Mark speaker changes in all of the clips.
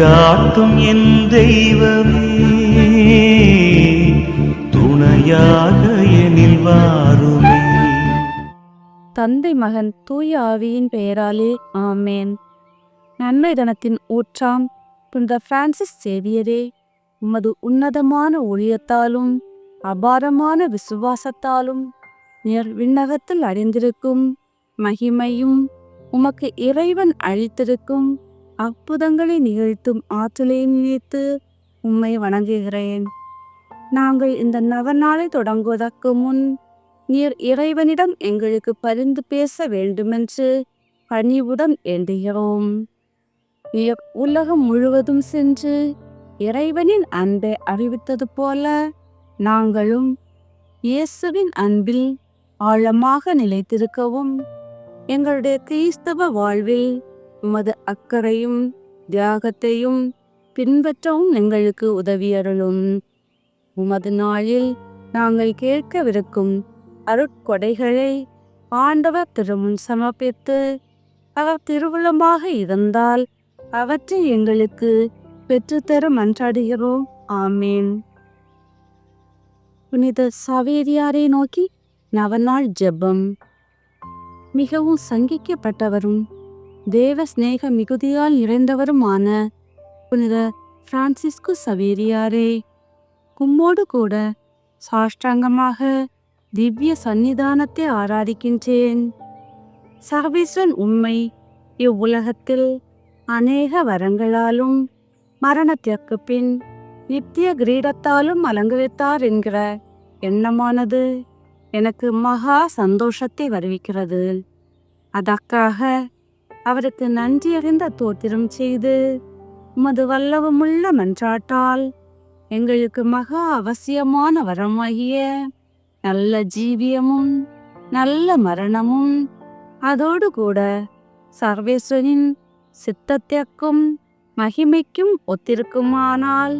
Speaker 1: வழிகாட்டும் என் தெய்வமே, துணையாக எனில் வாருமே.
Speaker 2: தந்தை மகன் தூய ஆவியின் பெயராலே ஆமேன். நன்மை தனத்தின் ஊற்றாம் புனித பிரான்சிஸ் சேவியரே, உமது உன்னதமான ஊழியத்தாலும் அபாரமான விசுவாசத்தாலும் நீர் விண்ணகத்தில் அடைந்திருக்கும் மகிமையும் உமக்கு இறைவன் அளித்திருக்கும் அற்புதங்களை நிகழ்த்தும் ஆற்றலை நினைத்து உம்மை வணங்குகிறேன். நாங்கள் இந்த நவநாளை தொடங்குவதற்கு முன் நீர் இறைவனிடம் எங்களுக்கு பரிந்து பேச வேண்டுமென்று பணிவுடன் வேண்டுகிறோம். நீர் உலகம் முழுவதும் சென்று இறைவனின் அன்பை அறிவித்தது போல நாங்களும் இயேசுவின் அன்பில் ஆழமாக நிலைத்திருக்கவும் எங்களுடைய கிறிஸ்தவ வாழ்வில் உமது அக்கறையும் தியாகத்தையும் பின்பற்றவும் எங்களுக்கு உதவியருளும். உமது நாளில் நாங்கள் கேட்கவிருக்கும் அருட்கொடைகளை ஆண்டவர் திருமுன் சமர்ப்பித்து அவர் திருவுளமாக இருந்தால் அவற்றை எங்களுக்கு பெற்றுத்தர மன்றாடுகிறோம். ஆமேன். புனித சவேரியாரை நோக்கி நவநாள் ஜெபம். மிகவும் சங்கிக்கப்பட்டவரும் தேவ சிநேக மிகுதியால் நிறைந்தவருமான புனித பிரான்சிஸ்கு சவேரியாரே, உம்மோடு கூட சாஷ்டாங்கமாக திவ்ய சந்நிதானத்தை ஆராதிக்கின்றேன். சர்வேஸ்வரன் உம்மை இவ்வுலகத்தில் அநேக வரங்களாலும் மரணத்திற்கு பின் நித்திய கிரீடத்தாலும் அலங்கரித்தார் என்கிற எண்ணமானது எனக்கு மகா சந்தோஷத்தை வருவிக்கிறது. அதற்காக அவருக்கு நன்றியறிந்த தோத்திரம் செய்து உமது வல்லவமுள்ள மன்றாட்டால் எங்களுக்கு மகா அவசியமான வரமாகிய நல்ல ஜீவியமும் நல்ல மரணமும் அதோடு கூட சர்வேஸ்வரின் சித்தத்திற்கும் மகிமைக்கும் ஒத்திருக்குமானால்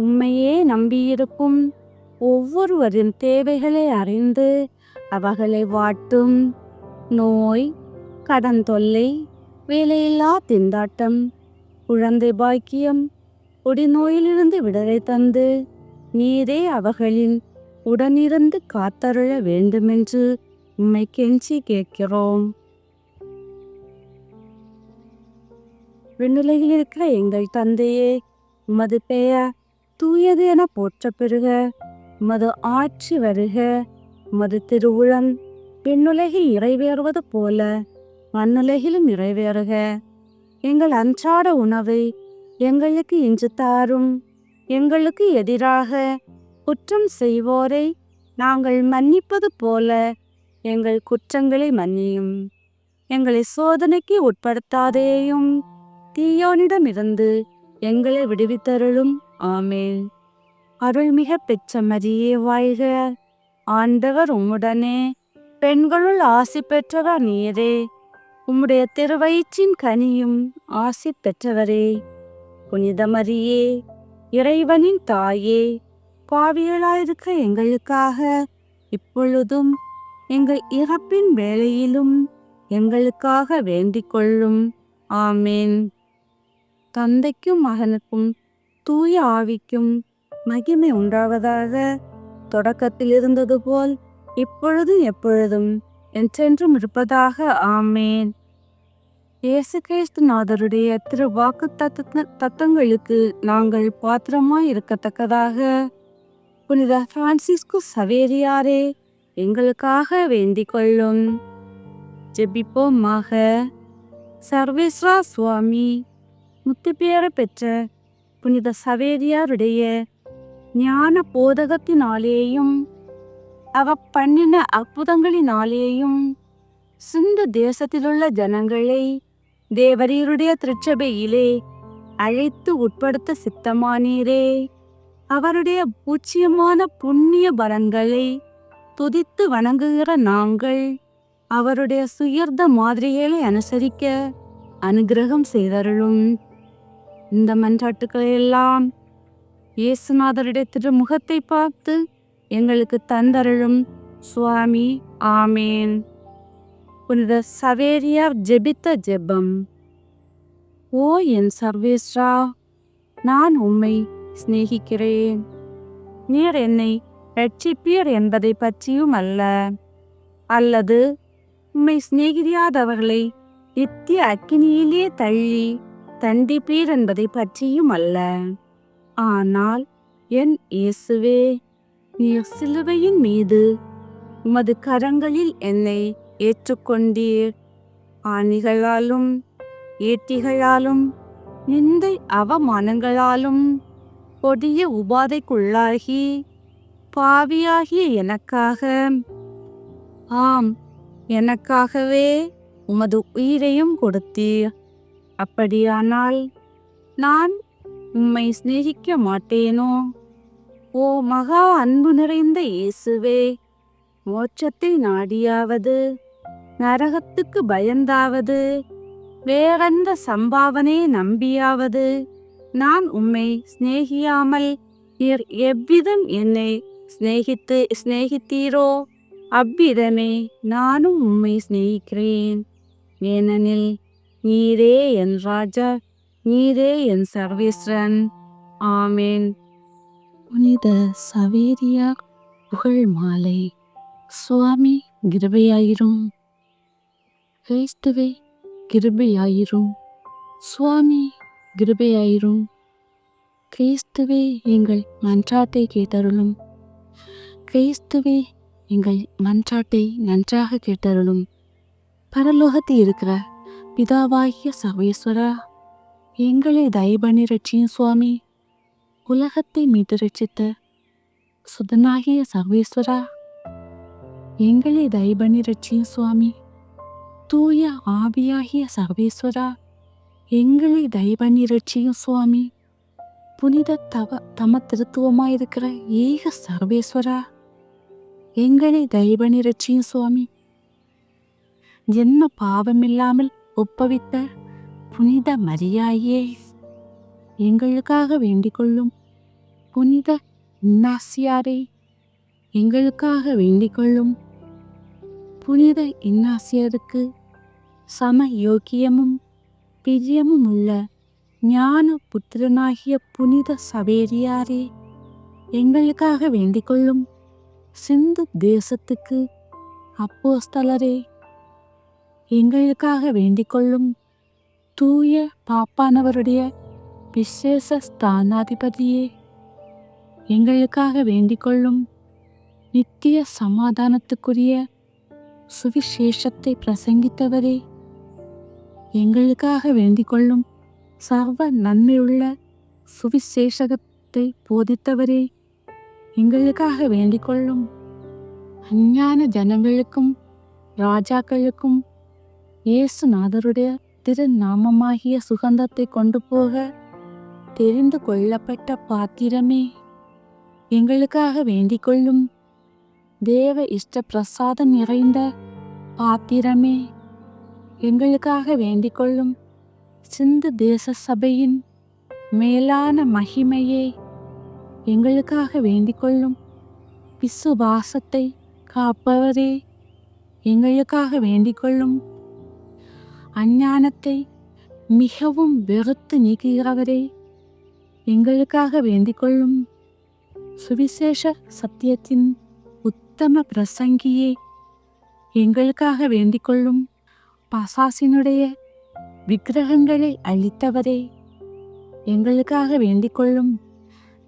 Speaker 2: உம்மையே நம்பியிருக்கும் ஒவ்வொருவரின் தேவைகளை அறிந்து அவர்களை வாட்டும் நோய், கடன் தொல்லை, வேலையில்லா திண்டாட்டம், குழந்தை பாக்கியம், குடிநோயிலிருந்து விடுதலை தந்து நீரே அவர்களின் உடனிருந்து காத்தருள வேண்டுமென்று உம்மை கெஞ்சி கேட்கிறோம். விண்ணுலகில் இருக்கிற எங்கள் தந்தையே, உமது பெயர் தூயது என போற்ற பெறுக. உமது ஆட்சி வருக. உமது திருவுளம் விண்ணுலகில் நிறைவேறுவது போல மண்ணுலகிலும் நிறைவேறுக. எங்கள் அன்றாட உணவை எங்களுக்கு இன்று தாரும். எங்களுக்கு எதிராக குற்றம் செய்வோரை நாங்கள் மன்னிப்பது போல எங்கள் குற்றங்களை மன்னியும். எங்களை சோதனைக்கு உட்படுத்தாதேயும், தீயோனிடமிருந்து எங்களை விடுவித்தருளும். ஆமேன். அருள்மிக பெற்ற மரியே வாழ்க. ஆண்டவர் உம்முடனே, பெண்களுள் ஆசி பெற்றவர் நீரே. உம்முடைய திருவயிற்றின் கனியும் ஆசி பெற்றவரே. புனித மரியே, இறைவனின் தாயே, பாவிகளாயிருக்க எங்களுக்காக இப்பொழுதும் எங்கள் இறப்பின் வேளையிலும் எங்களுக்காக வேண்டிக் கொள்ளும். ஆமேன். தந்தைக்கும் மகனுக்கும் தூய ஆவிக்கும் மகிமை உண்டாவதாக. தொடக்கத்தில் இருந்தது போல் இப்பொழுதும் எப்பொழுதும் என்றென்றும் இருப்பதாக. ஆமேன். இயேசு கிறிஸ்து நாதருடைய திரு வாக்கு தத்தங்களுக்கு நாங்கள் பாத்திரமாய் இருக்கத்தக்கதாக புனித பிரான்சிஸ்கு சவேரியாரே எங்களுக்காக வேண்டிக் கொள்ளும். ஜெபிப்போமாக. சர்வேஸ்வரா சுவாமி, முத்துப்பேறு பெற்ற புனித சவேரியாருடைய ஞான போதகத்தினாலேயும் அவர் பண்ணின அற்புதங்களினாலேயும் சிந்து தேசத்திலுள்ள ஜனங்களை தேவரீருடைய திருச்சபையிலே அழைத்து உட்படுத்த சித்தமானீரே. அவருடைய பூச்சியமான புண்ணிய பலன்களை துதித்து வணங்குகிற நாங்கள் அவருடைய சுயர்த மாதிரிகளை அனுசரிக்க அனுகிரகம் செய்தருளும். இந்த மன்றாட்டுக்களை எல்லாம் இயேசுநாதருடைய திருமுகத்தை பார்த்து எங்களுக்கு தந்தருளும் சுவாமி. ஆமேன். புனித சவேரியார் ஜெபித்த ஜெபம். ஓ என் சர்வேஸ்வரா, நான் உம்மை சிநேகிக்கிறேன். நீர் என்னை ரட்சிப்பீர் என்பதை பற்றியும் அல்ல, அல்லது உம்மை சிநேகியாதவர்களை நித்திய அக்கினியிலே தள்ளி தண்டிப்பீர் என்பதை பற்றியும் அல்ல. ஆனால் என் இயேசுவே, நீர் சிலுவையின் மீது உமது கரங்களில் என்னை ஏற்றுக்கொண்டீர். ஆணிகளாலும் ஈட்டிகளாலும் நிந்தை அவமானங்களாலும் கொடிய உபாதைக்குள்ளாகி பாவியாகிய எனக்காக, ஆம், எனக்காகவே உமது உயிரையும் கொடுத்தீர். அப்படியானால் நான் உம்மை சிநேகிக்க மாட்டேனோ? ஓ மகா அன்பு நிறைந்த இயேசுவே, மோட்சத்தை நாடியாவது நரகத்துக்கு பயந்தாவது வேறெந்த சம்பாவனை நம்பியாவது நான் உம்மை சிநேகியாமல் நீர் எவ்விதம் என்னை சிநேகித்தீரோ அவ்விதமே நானும் உம்மை சிநேகிக்கிறேன். ஏனெனில் நீரே என் ராஜா, நீரே என் சர்வேஸ்வரன். ஆமேன். புனித சவேரியார் புகழ் மாலை. சுவாமி கிருபையாயிரும். கிறிஸ்துவே கிருபையாயிரும். சுவாமி கிருபையாயிரும். கிறிஸ்துவே எங்கள் மன்றாட்டை கேட்டருளும். கிறிஸ்துவே எங்கள் மன்றாட்டை நன்றாக கேட்டருளும். பரலோகத்தில் இருக்கிற பிதாவாகிய சர்வேஸ்வரா, எங்களை தயபண்ணி ரட்சியும் சுவாமி. உலகத்தை மீட்டு ரட்சித்த சுதனாகிய சர்வேஸ்வரா, எங்களை தயபண்ணி ரட்சியும் சுவாமி. தூய ஆவியாகிய சர்வேஸ்வரா, எங்களை தயபண்ணி ரட்சியும் சுவாமி. புனித தம திருத்துவமாயிருக்கிற ஏக சர்வேஸ்வரா, எங்களை தயபண்ணி ரட்சியும் சுவாமி. ஜென்ம பாவமில்லாமல் ஒப்பவித்த புனித மரியாயே, எங்களுக்காக வேண்டிக் கொள்ளும். புனித இன்னாசியாரே, எங்களுக்காக வேண்டிக் கொள்ளும். புனித இன்னாசியருக்கு சம யோக்கியமும் பிரியமும் உள்ள ஞான புத்திரனாகிய புனித சவேரியாரே, எங்களுக்காக வேண்டிக் கொள்ளும். சிந்து தேசத்துக்கு அப்போஸ்தலரே, எங்களுக்காக வேண்டிக் கொள்ளும். தூய பாப்பானவருடைய விசேஷ ஸ்தானாதிபதியே, எங்களுக்காக வேண்டிக் கொள்ளும். நித்திய சமாதானத்துக்குரிய சுவிசேஷத்தை பிரசங்கித்தவரே, எங்களுக்காக வேண்டிக் கொள்ளும். சர்வ நன்மையுள்ள சுவிசேஷத்தை போதித்தவரே, எங்களுக்காக வேண்டிக் கொள்ளும். அஞ்ஞான ஜனங்களுக்கும் ராஜாக்களுக்கும் இயேசுநாதருடைய திருநாமமாகிய சுகந்தத்தை கொண்டு போக தெரிந்து கொள்ளப்பட்ட பாத்திரமே, எங்களுக்காக வேண்டிக் கொள்ளும். தேவ இஷ்ட பிரசாதம் நிறைந்த பாத்திரமே, எங்களுக்காக வேண்டிக் கொள்ளும். சிந்து தேச சபையின் மேலான மகிமையே, எங்களுக்காக வேண்டிக் கொள்ளும். விசுவாசத்தை காப்பவரே, எங்களுக்காக வேண்டிக் கொள்ளும். அஞ்ஞானத்தை மிகவும் வெறுத்து நீக்குகிறவரே, எங்களுக்காக வேண்டிக் கொள்ளும். சுவிசேஷ சத்தியத்தின் உத்தம பிரசங்கியே, எங்களுக்காக வேண்டிக் கொள்ளும். பசாசினுடைய விக்கிரகங்களை அழித்தவரே, எங்களுக்காக வேண்டிக் கொள்ளும்.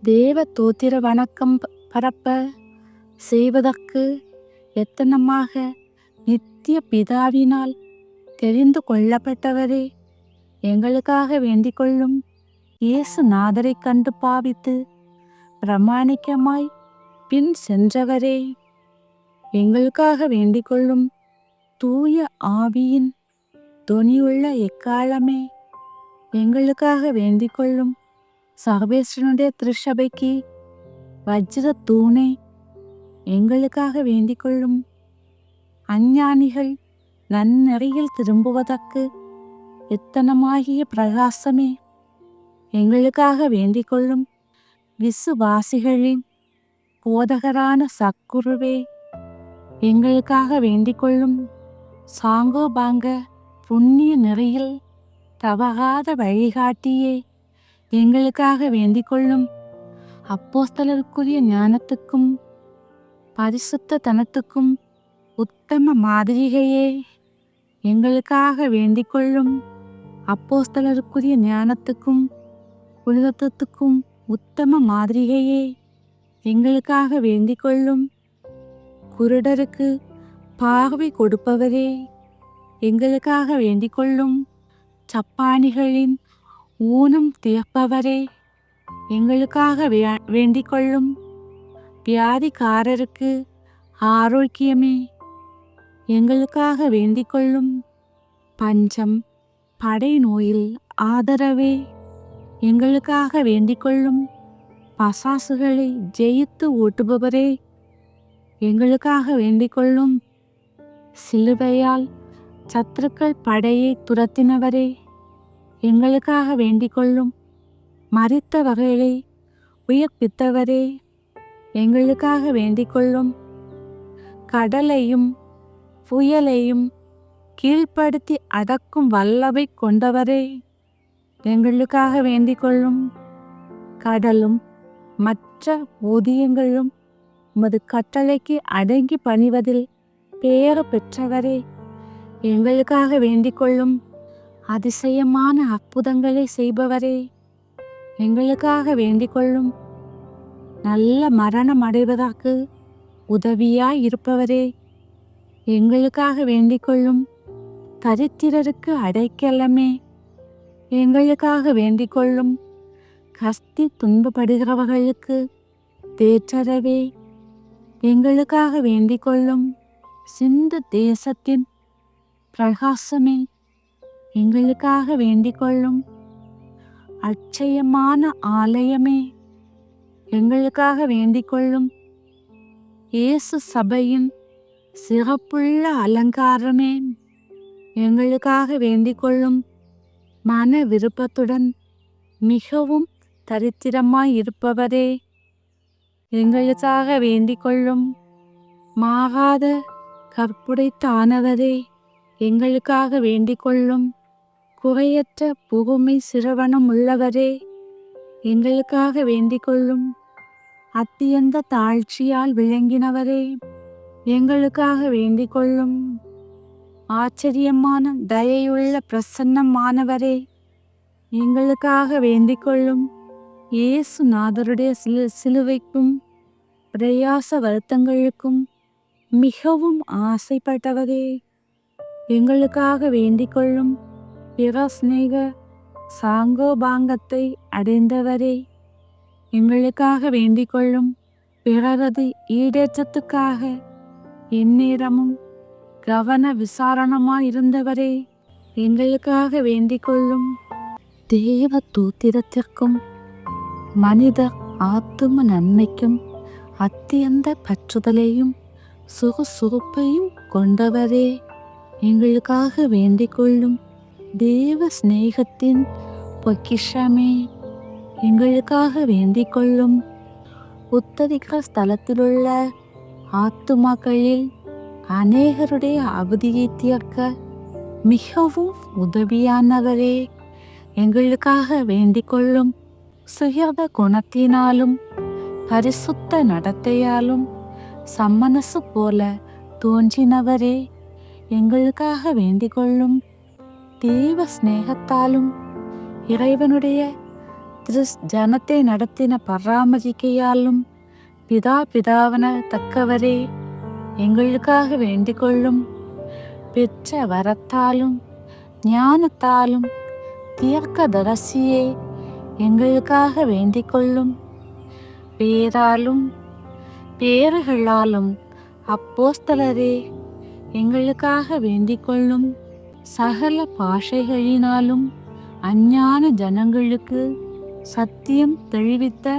Speaker 2: தேவ தோத்திர வணக்கம் பரப்ப செய்வதற்கு எத்தனமாக நித்திய பிதாவினால் தெரிந்து கொள்ளப்பட்டவரே, எங்களுக்காக வேண்டிக் கொள்ளும். இயேசுநாதரை கண்டு பாவித்து பிரமாணிக்கமாய் பின் சென்றவரே, எங்களுக்காக வேண்டிக் கொள்ளும். தூய ஆவியின் தொனியுள்ள எக்காலமே, எங்களுக்காக வேண்டிக் கொள்ளும். சர்வேஸ்வரனுடைய திருச்சபைக்கு வஜ்ர தூணே, எங்களுக்காக வேண்டிக் கொள்ளும். அஞ்ஞானிகள் நன்னெறியில் திரும்புவதற்கு எத்தனமாகிய பிரகாசமே, எங்களுக்காக வேண்டிக் கொள்ளும். விசுவாசிகளின் போதகரான சக்குருவே, எங்களுக்காக வேண்டிக் கொள்ளும். சாங்கோபாங்க புண்ணிய நெறியில் தவறாத வழிகாட்டியே எங்களுக்காக வேண்டிக் கொள்ளும். அப்போஸ்தலருக்குரிய ஞானத்துக்கும் பரிசுத்த தனத்துக்கும் உத்தம மாதிரிகையே எங்களுக்காக வேண்டிக் கொள்ளும். அப்போஸ்தலருக்குரிய ஞானத்துக்கும் புனிதத்துக்கும் உத்தம மாதிரிகையே எங்களுக்காக வேண்டிக் கொள்ளும். குருடருக்கு பார்வை கொடுப்பவரே எங்களுக்காக வேண்டிக் கொள்ளும். சப்பானிகளின் ஊனம் தீர்ப்பவரே எங்களுக்காக வேண்டிக் கொள்ளும். வியாதிக்காரருக்கு ஆரோக்கியமே எங்களுக்காக வேண்டிக் கொள்ளும். பஞ்சம் படை நோயில் ஆதரவே எங்களுக்காக வேண்டிக் கொள்ளும். பசாசுகளை ஜெயித்து ஓட்டுபவரே எங்களுக்காக வேண்டிக் கொள்ளும். சிலுவையால் சத்துருக்கள் படையை துரத்தினவரே எங்களுக்காக வேண்டிக் கொள்ளும். மரித்தவர்களை உயிர்ப்பித்தவரே எங்களுக்காக வேண்டிக் கொள்ளும். கடலையும் புயலையும் கீழ்ப்படுத்தி அடக்கும் வல்லமை கொண்டவரே எங்களுக்காக வேண்டிக் கொள்ளும். கடலும் மற்ற ஊதியங்களும் உமது கட்டளைக்கு அடங்கி பணிவதில் பேறு பெற்றவரே எங்களுக்காக வேண்டிக் கொள்ளும். அதிசயமான அற்புதங்களை செய்பவரே எங்களுக்காக வேண்டிக் கொள்ளும். நல்ல மரணம் அடைவதற்கு உதவியாய் இருப்பவரே எங்களுக்காக வேண்டிக் கொள்ளும். தரித்திரருக்கு அடைக்கலமே எங்களுக்காக வேண்டிக் கொள்ளும். கஸ்தி துன்பப்படுகிறவர்களுக்கு தேற்றரவே எங்களுக்காக வேண்டிக் கொள்ளும். சிந்து தேசத்தின் பிரகாசமே எங்களுக்காக வேண்டிக் கொள்ளும். அட்சயமான ஆலயமே எங்களுக்காக வேண்டிக் கொள்ளும். இயேசு சபையின் சிறப்புள்ள அலங்காரமே எங்களுக்காக வேண்டிக் கொள்ளும். மன விருப்பத்துடன் மிகவும் தரித்திரமாய் இருப்பவரே எங்களுக்காக வேண்டிக் கொள்ளும். மாறாத கற்புடைத்தானவரே எங்களுக்காக வேண்டிக் கொள்ளும். குறையற்ற புகுமை சிறுவனம் உள்ளவரே எங்களுக்காக வேண்டிக் கொள்ளும். அத்தியந்த தாழ்ச்சியால் விளங்கினவரே எங்களுக்காக வேண்டிக் கொள்ளும். ஆச்சரியமான தயையுள்ள பிரசன்னமானவரே எங்களுக்காக வேண்டிக் கொள்ளும். இயேசு நாதருடைய சிலுவைக்கும் பிரயாச வருத்தங்களுக்கும் மிகவும் ஆசைப்பட்டவரே எங்களுக்காக வேண்டிக் கொள்ளும். பிரஸ்நேக சாங்கோபாங்கத்தை அடைந்தவரே எங்களுக்காக வேண்டிக் கொள்ளும். பிறரது ஈடேற்றத்துக்காக எந்நேரமும் கவன விசாரணமாயிருந்தவரே எங்களுக்காக வேண்டிக் கொள்ளும். தேவ தூத்திரத்திற்கும் மனிதர் ஆத்தும நன்மைக்கும் அத்தியந்த பற்றுதலையும் சுறுசுறுப்பையும் கொண்டவரே எங்களுக்காக வேண்டிக் கொள்ளும். தேவ சிநேகத்தின் பொக்கிஷமே எங்களுக்காக வேண்டிக் கொள்ளும். உத்தரிக்கிற ஸ்தலத்திலுள்ள ஆத்துமாக்களில் அநேகருடைய அவதியை தீர்க்க மிகவும் உதவியானவரே எங்களுக்காக வேண்டிக் கொள்ளும். சுயத குணத்தினாலும் பரிசுத்த நடத்தையாலும் சம்மனசு போல தோன்றினவரே எங்களுக்காக வேண்டிக் கொள்ளும். தேவ சிநேகத்தாலும் இறைவனுடைய ஜனத்தை நடத்தின பராமரிக்கையாலும் பிதாவன தக்கவரே எங்களுக்காக வேண்டிக் கொள்ளும். பெற்ற வரத்தாலும் ஞானத்தாலும் தீர்க்கதரிசியே எங்களுக்காக வேண்டிக் கொள்ளும். பேராலும் பேறுகளாலும் அப்போஸ்தலரே எங்களுக்காக வேண்டிக் கொள்ளும். சகல பாஷைகளினாலும் அஞ்ஞான ஜனங்களுக்கு சத்தியம் தெளிவித்த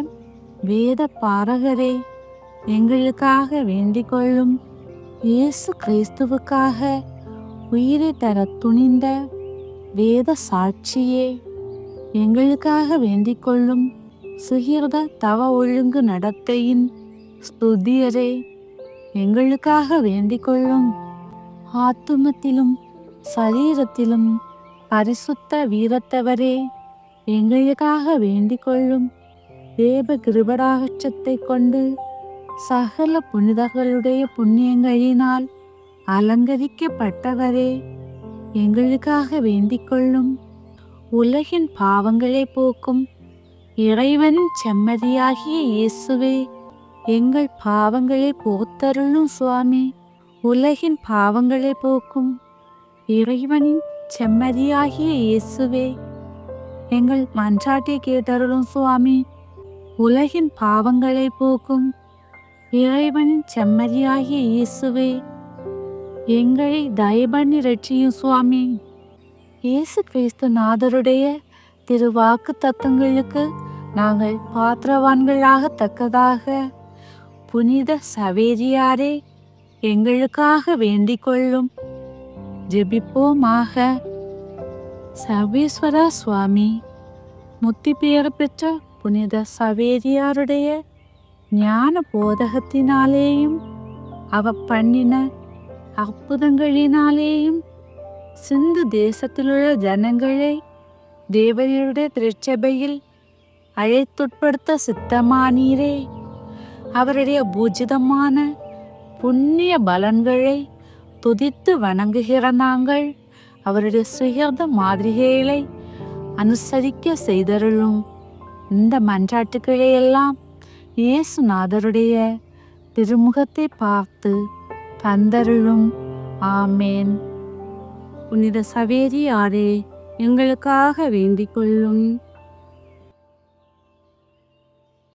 Speaker 2: வேத பாரகரே எங்களுக்காக வேண்டிக் கொள்ளும். இயேசு கிறிஸ்துவுக்காக உயிரை தர துணிந்த வேத சாட்சியே எங்களுக்காக வேண்டிக் கொள்ளும். சுகிர்த தவ ஒழுங்கு நடத்தையின் ஸ்துதியரே எங்களுக்காக வேண்டிக் கொள்ளும். ஆத்துமத்திலும் சரீரத்திலும் பரிசுத்த வீரத்தவரே, எங்களுக்காக வேண்டிக் கொள்ளும். தேவ கிருபராட்சத்தை கொண்டு சகல புனிதர்களுடைய புண்ணியங்களினால் அலங்கரிக்கப்பட்டவரே, எங்களுக்காக வேண்டிக் கொள்ளும். உலகின் பாவங்களை போக்கும் இறைவனின் செம்மதியாகிய இயேசுவே, எங்கள் பாவங்களை போத்தருளும் சுவாமி. உலகின் பாவங்களை போக்கும் இறைவனின் செம்மதியாகிய இயேசுவே, எங்கள் மன்றாட்டை கேட்டருளும் சுவாமி. உலகின் பாவங்களை போக்கும் இறைவனின் செம்மதியாகிய இயேசுவே, எங்களை தயபண்ணி ரட்சியும் சுவாமி. இயேசு கிறிஸ்து நாதருடைய திருவாக்கு தத்தங்களுக்கு நாங்கள் பாத்திரவான்களாகத்தக்கதாக புனித சவேரியாரே, எங்களுக்காக வேண்டிக் கொள்ளும். ஜெபிப்போமாக. சர்வேஸ்வரா சுவாமி, முத்தி பெயர் பெற்ற புனித சவேரியாருடைய ஞான போதகத்தினாலேயும் அவ பண்ணின அற்புதங்களினாலேயும் சிந்து தேசத்திலுள்ள ஜனங்களை தேவனுடைய திருச்சபையில் அழைத்துட்படுத்த சித்தமானீரே. அவருடைய பூஜிதமான புண்ணிய பலன்களை துதித்து வணங்குகிற நாங்கள் அவருடைய சுயர்த மாதிரிகளை அனுசரிக்க செய்தருளும். இந்த மன்றாட்டுக்களை எல்லாம் இயேசுநாதருடைய திருமுகத்தை பார்த்து தந்தருளும். ஆமேன். புனித சவேரியாரே, எங்களுக்காக வேண்டிக் கொள்ளும்.